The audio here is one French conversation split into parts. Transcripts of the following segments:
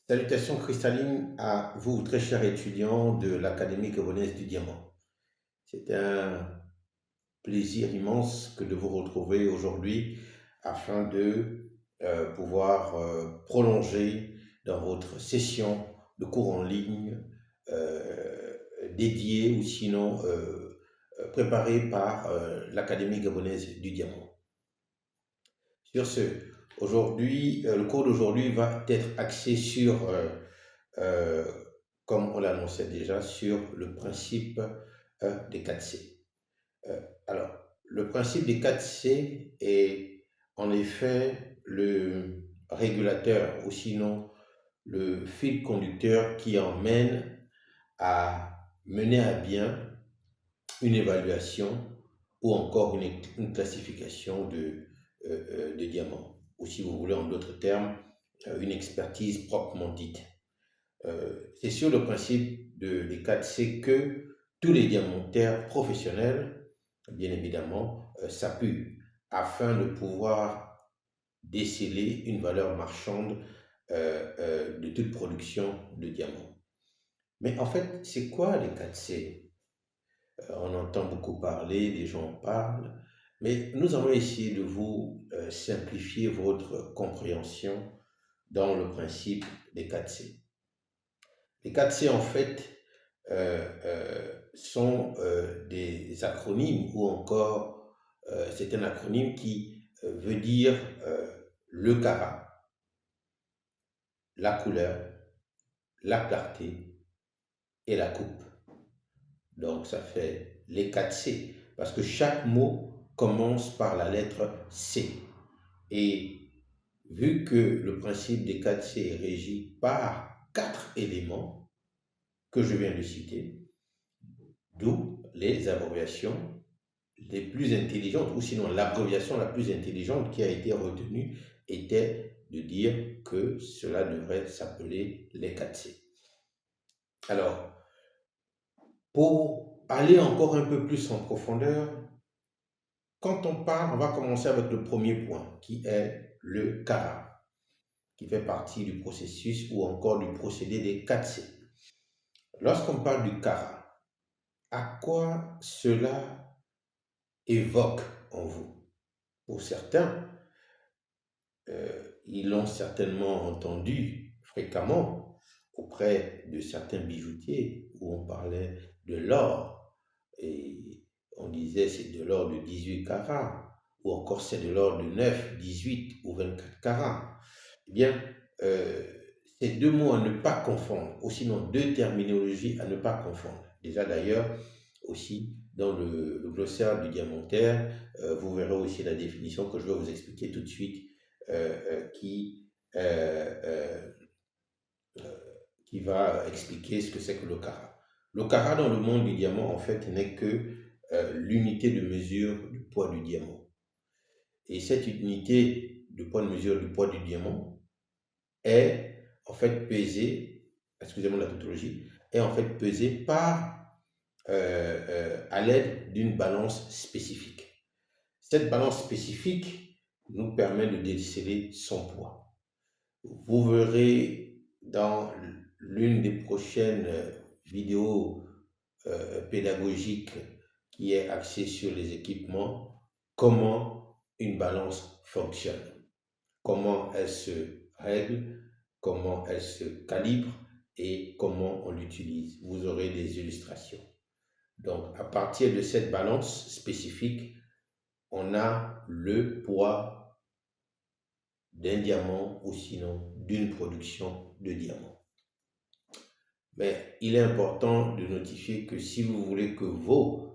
Salutations cristallines à vous, très chers étudiants de l'Académie gabonaise du diamant. C'est un plaisir immense que de vous retrouver aujourd'hui afin de pouvoir prolonger dans votre session de cours en ligne dédiée ou sinon préparée par l'Académie gabonaise du diamant. Sur ce, aujourd'hui, le cours d'aujourd'hui va être axé sur euh, comme on l'annonçait déjà, sur le principe des 4C. Alors, le principe des 4C est en effet le régulateur ou sinon le fil conducteur qui emmène à mener à bien une évaluation ou encore une classification de diamants, ou si vous voulez en d'autres termes, une expertise proprement dite. C'est sur le principe des 4C que tous les diamantaires professionnels, bien évidemment, s'appuient afin de pouvoir déceler une valeur marchande de toute production de diamants. Mais en fait, c'est quoi les 4C? On entend beaucoup parler, les gens en parlent, mais nous allons essayer de vous simplifier votre compréhension dans le principe des 4C. Les 4C, en fait, sont des acronymes ou encore, c'est un acronyme qui veut dire le carat, la couleur, la clarté et la coupe. Donc, ça fait les 4C, parce que chaque mot commence par la lettre C. Et vu que le principe des 4C est régi par 4 éléments que je viens de citer, d'où les abréviations les plus intelligentes, ou sinon l'abréviation la plus intelligente qui a été retenue était de dire que cela devrait s'appeler les 4C. Alors, pour aller encore un peu plus en profondeur, quand on parle, on va commencer avec le premier point, qui est le carat, qui fait partie du processus ou encore du procédé des 4C. Lorsqu'on parle du carat, à quoi cela évoque en vous? Pour certains, ils l'ont certainement entendu fréquemment auprès de certains bijoutiers où on parlait de l'or et on disait c'est de l'or de 18 carats ou encore c'est de l'or de 9, 18 ou 24 carats. Eh bien, euh, ces deux mots à ne pas confondre, ou sinon deux terminologies à ne pas confondre. Déjà d'ailleurs, aussi dans le glossaire du diamantaire, vous verrez aussi la définition que je vais vous expliquer tout de suite qui, qui va expliquer ce que c'est que le carat. Le carat dans le monde du diamant, en fait, n'est que l'unité de mesure du poids du diamant. Et cette unité de poids de mesure du poids du diamant est en fait pesée, excusez-moi la tautologie, est en fait pesée à l'aide d'une balance spécifique. Cette balance spécifique nous permet de déceler son poids. Vous verrez dans l'une des prochaines vidéos pédagogiques qui est axée sur les équipements, comment une balance fonctionne, comment elle se règle, comment elle se calibre et comment on l'utilise. Vous aurez des illustrations. Donc, à partir de cette balance spécifique, on a le poids d'un diamant ou sinon d'une production de diamants. Mais il est important de notifier que si vous voulez que vos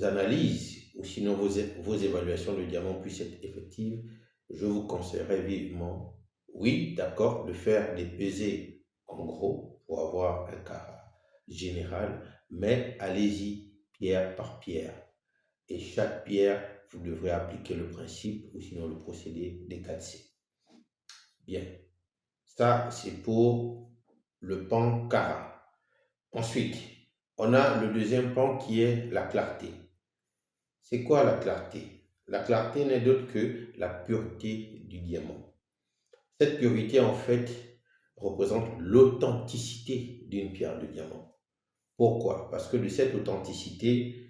analyses ou sinon vos évaluations de diamants puissent être effectives, je vous conseillerais vivement, oui, d'accord, de faire des pesées en gros pour avoir un cas général, mais allez-y pierre par pierre. Et chaque pierre, vous devrez appliquer le principe ou sinon le procédé des 4C. Bien, ça c'est pour le pan carat. Ensuite, on a le deuxième pan qui est la clarté. C'est quoi la clarté? La clarté n'est d'autre que la pureté du diamant. Cette pureté, en fait, représente l'authenticité d'une pierre de diamant. Pourquoi? Parce que de cette authenticité,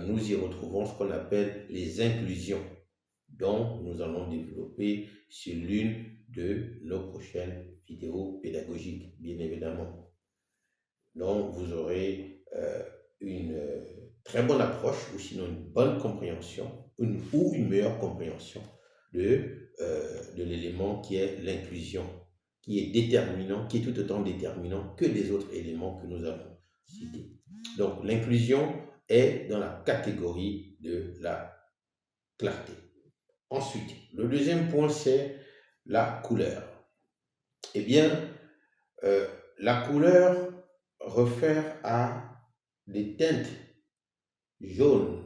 nous y retrouvons ce qu'on appelle les inclusions, dont nous allons développer sur l'une de nos prochaines vidéos pédagogiques, bien évidemment. Donc, vous aurez une très bonne approche, ou sinon une bonne compréhension, ou une meilleure compréhension de l'élément qui est l'inclusion, qui est déterminant, qui est tout autant déterminant que les autres éléments que nous avons cités. Donc, l'inclusion est dans la catégorie de la clarté. Ensuite, le deuxième point, c'est la couleur. Eh bien, la couleur réfère à des teintes jaunes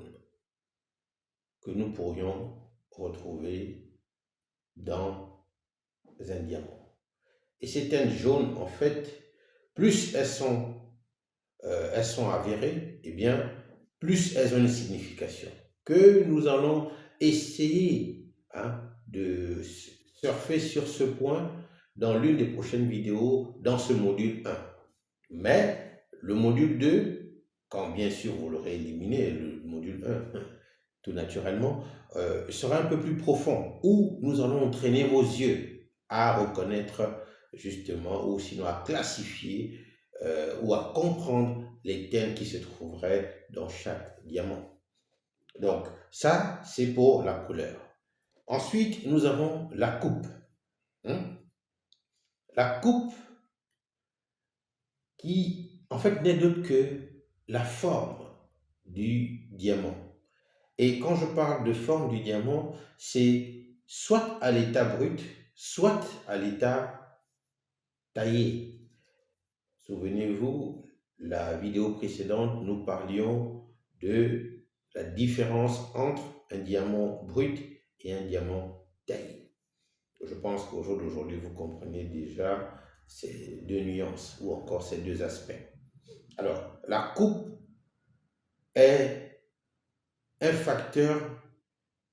que nous pourrions retrouver dans un diamant. Et ces teintes jaunes, en fait, plus elles sont avérées, eh bien, plus elles ont une signification que nous allons essayer de surfer sur ce point dans l'une des prochaines vidéos dans ce module 1. Mais le module 2, quand bien sûr vous l'aurez éliminé, le module 1, tout naturellement, sera un peu plus profond, où nous allons entraîner vos yeux à reconnaître justement, ou sinon à classifier ou à comprendre les thèmes qui se trouveraient dans chaque diamant. Donc ça, c'est pour la couleur. Ensuite, nous avons la coupe. La coupe qui, en fait, n'est d'autre que la forme du diamant. Et quand je parle de forme du diamant, c'est soit à l'état brut, soit à l'état taillé. Souvenez-vous, la vidéo précédente, nous parlions de la différence entre un diamant brut et un diamant taillé. Je pense qu'au jour d'aujourd'hui, vous comprenez déjà ces deux nuances ou encore ces deux aspects. Alors, la coupe est un facteur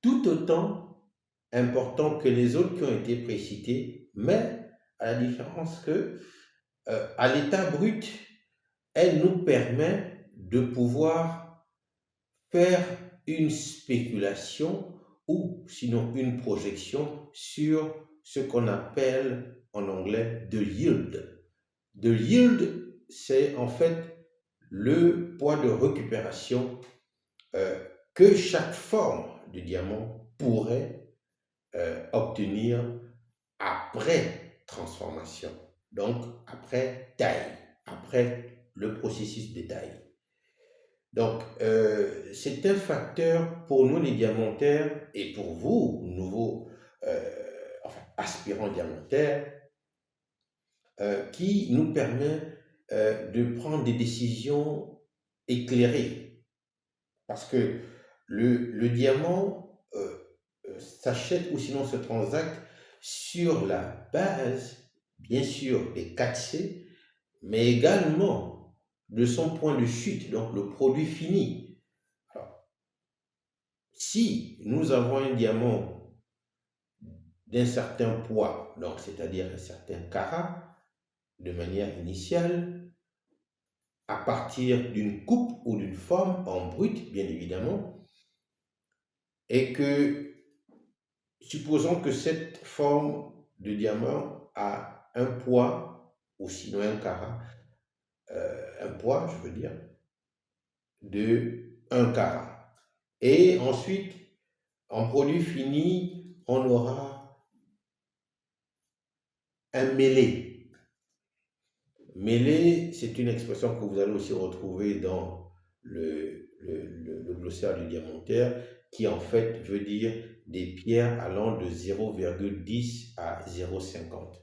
tout autant important que les autres qui ont été précités, mais à la différence que à l'état brut, elle nous permet de pouvoir faire une spéculation ou sinon une projection sur ce qu'on appelle en anglais the yield. The yield, c'est en fait le poids de récupération que chaque forme de diamant pourrait obtenir après transformation, donc après taille, après le processus de taille. Donc, c'est un facteur pour nous les diamantaires et pour vous, nouveaux aspirants diamantaires, qui nous permet de prendre des décisions éclairées. Parce que le diamant s'achète ou sinon se transacte sur la base, bien sûr, des 4C, mais également de son point de chute, donc le produit fini. Alors, si nous avons un diamant d'un certain poids, donc c'est-à-dire un certain carat, de manière initiale, à partir d'une coupe ou d'une forme en brut, bien évidemment, et que, supposons que cette forme de diamant a un poids, ou sinon un carat, un poids, je veux dire, de 1 carat. Et ensuite, en produit fini, on aura un mêlé. Mêlé, c'est une expression que vous allez aussi retrouver dans le glossaire du diamantaire, qui en fait veut dire des pierres allant de 0,10 à 0,50.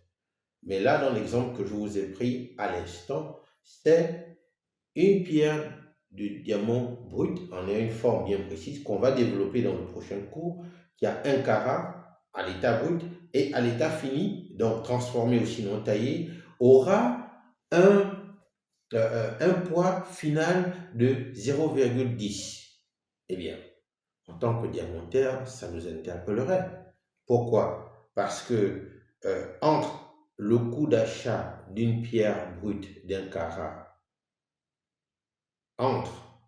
Mais là, dans l'exemple que je vous ai pris à l'instant, c'est une pierre de diamant brut en une forme bien précise qu'on va développer dans le prochain cours, qui a 1 carat à l'état brut et à l'état fini, donc transformé ou sinon taillé, aura un poids final de 0,10. Eh bien, en tant que diamantaire, ça nous interpellerait. Pourquoi? Parce que entre le coût d'achat d'une pierre brute d'un carat entre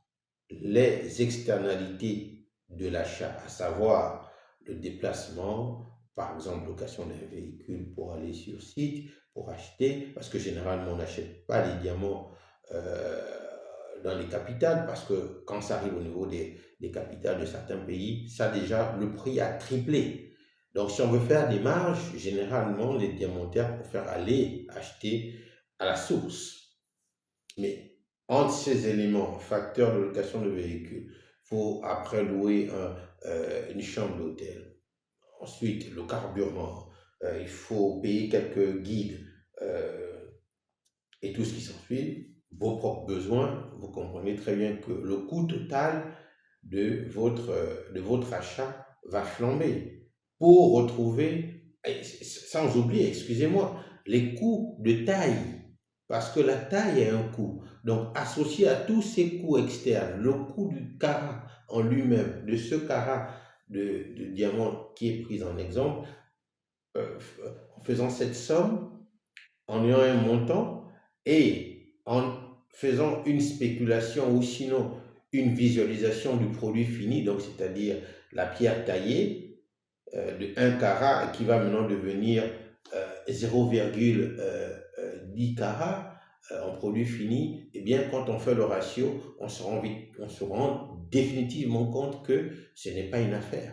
les externalités de l'achat, à savoir le déplacement, par exemple location d'un véhicule pour aller sur site, pour acheter, parce que généralement on n'achète pas les diamants dans les capitales, parce que quand ça arrive au niveau des capitales de certains pays, ça déjà, le prix a triplé. Donc si on veut faire des marges, généralement les diamantaires préfèrent aller acheter à la source. Mais entre ces éléments, facteurs de location de véhicule, il faut après louer une chambre d'hôtel. Ensuite, le carburant, il faut payer quelques guides et tout ce qui s'ensuit, vos propres besoins. Vous comprenez très bien que le coût total de votre achat va flamber pour retrouver, sans oublier, excusez-moi, les coûts de taille, parce que la taille a un coût. Donc, associé à tous ces coûts externes, le coût du carat en lui-même, de ce carat de diamant qui est pris en exemple, en faisant cette somme, en ayant un montant et en faisant une spéculation ou sinon une visualisation du produit fini, donc c'est-à-dire la pierre taillée de 1 carat qui va maintenant devenir 0,10 carats en produit fini, et bien quand on fait le ratio, on se rend définitivement compte que ce n'est pas une affaire.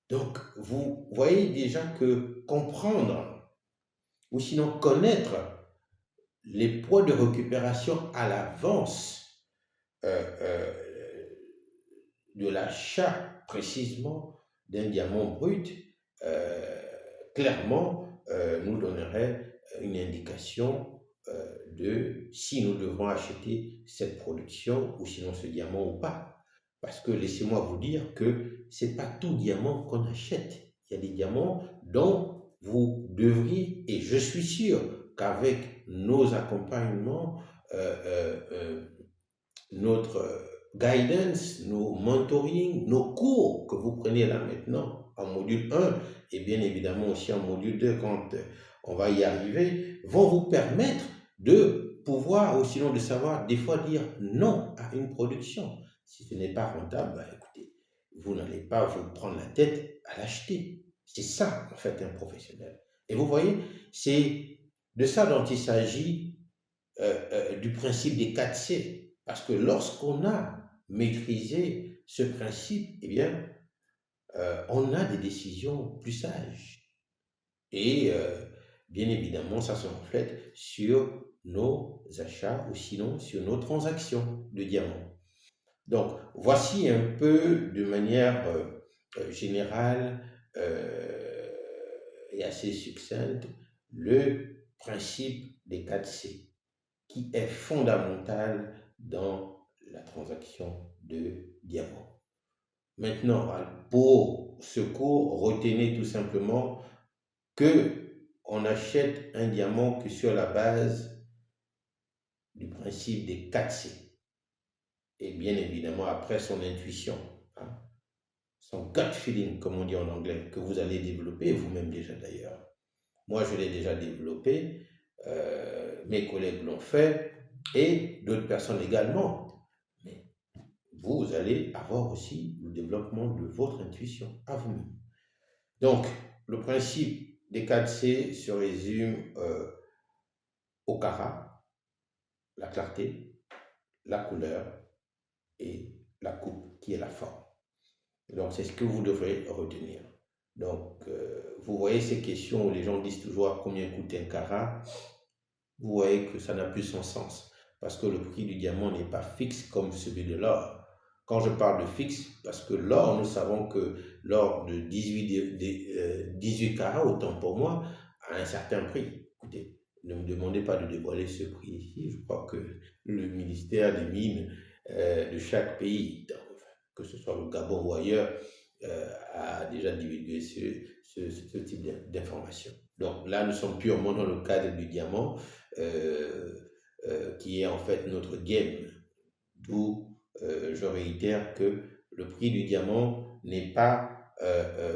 Donc vous voyez déjà que comprendre ou sinon connaître les poids de récupération à l'avance euh, euh, de l'achat précisément d'un diamant brut, euh, clairement nous donnerait une indication de si nous devons acheter cette production ou sinon ce diamant ou pas. Parce que laissez-moi vous dire que c'est pas tout diamant qu'on achète. Il y a des diamants dont vous devriez, et je suis sûr qu'avec nos accompagnements, notre guidance, nos mentoring, nos cours que vous prenez là maintenant en module 1 et bien évidemment aussi en module 2 quand on va y arriver, vont vous permettre de pouvoir ou sinon de savoir des fois dire non à une production. Si ce n'est pas rentable, bah, écoutez, vous n'allez pas vous prendre la tête à l'acheter. C'est ça en fait un professionnel. Et vous voyez, c'est de ça dont il s'agit du principe des 4 C. Parce que lorsqu'on a maîtrisé ce principe, eh bien, on a des décisions plus sages. Et bien évidemment, ça se reflète sur nos achats ou sinon sur nos transactions de diamants. Donc, voici un peu de manière générale et assez succincte le principe des 4 C qui est fondamental dans la transaction de diamants. Maintenant, pour ce cours, retenez tout simplement que on achète un diamant que sur la base du principe des 4 C. Et bien évidemment, après son intuition, hein, son gut feeling, comme on dit en anglais, que vous allez développer, vous-même déjà d'ailleurs. Moi, je l'ai déjà développé, mes collègues l'ont fait, et d'autres personnes également. Mais vous allez avoir aussi le développement de votre intuition à vous-même. Donc, le principe des 4 C se résume au carat, la clarté, la couleur et la coupe qui est la forme. Donc, c'est ce que vous devrez retenir. Donc, vous voyez ces questions où les gens disent toujours combien coûte un carat. Vous voyez que ça n'a plus son sens. Parce que le prix du diamant n'est pas fixe comme celui de l'or. Quand je parle de fixe, parce que l'or, nous savons que l'or de 18 carats, autant pour moi, a un certain prix. Écoutez, ne me demandez pas de dévoiler ce prix ici. Je crois que le ministère des Mines de chaque pays, que ce soit le Gabon ou ailleurs, a déjà divulgué ce type d'informations. Donc là, nous sommes purement dans le cadre du diamant, qui est en fait notre game. D'où je réitère que le prix du diamant n'est pas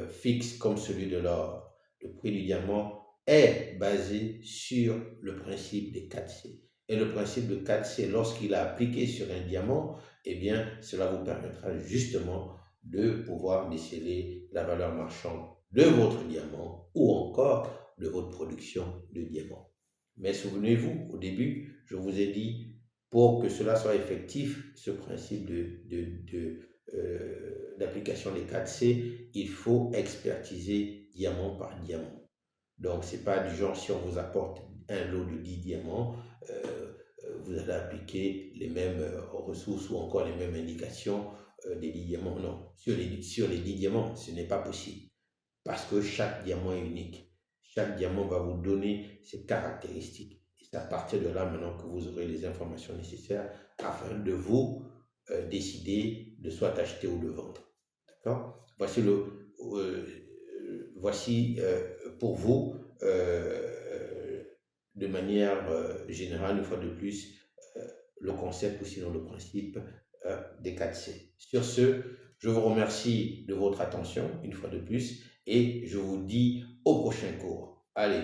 fixe comme celui de l'or. Le prix du diamant est basé sur le principe des 4C. Et le principe de 4C, lorsqu'il est appliqué sur un diamant, eh bien, cela vous permettra justement de pouvoir déceler la valeur marchande de votre diamant ou encore de votre production de diamants. Mais souvenez-vous, au début, je vous ai dit, pour que cela soit effectif, ce principe d'application des 4C, il faut expertiser diamant par diamant. Donc, ce n'est pas du genre, si on vous apporte un lot de 10 diamants, vous allez appliquer les mêmes ressources ou encore les mêmes indications des 10 diamants. Non, sur les 10 diamants, ce n'est pas possible parce que chaque diamant est unique. Chaque diamant va vous donner ses caractéristiques. Et c'est à partir de là maintenant que vous aurez les informations nécessaires afin de vous décider de soit acheter ou de vendre. D'accord? Voici pour vous, de manière générale, une fois de plus, le concept ou sinon le principe des 4C. Sur ce, je vous remercie de votre attention, une fois de plus, et je vous dis au prochain cours. Allez,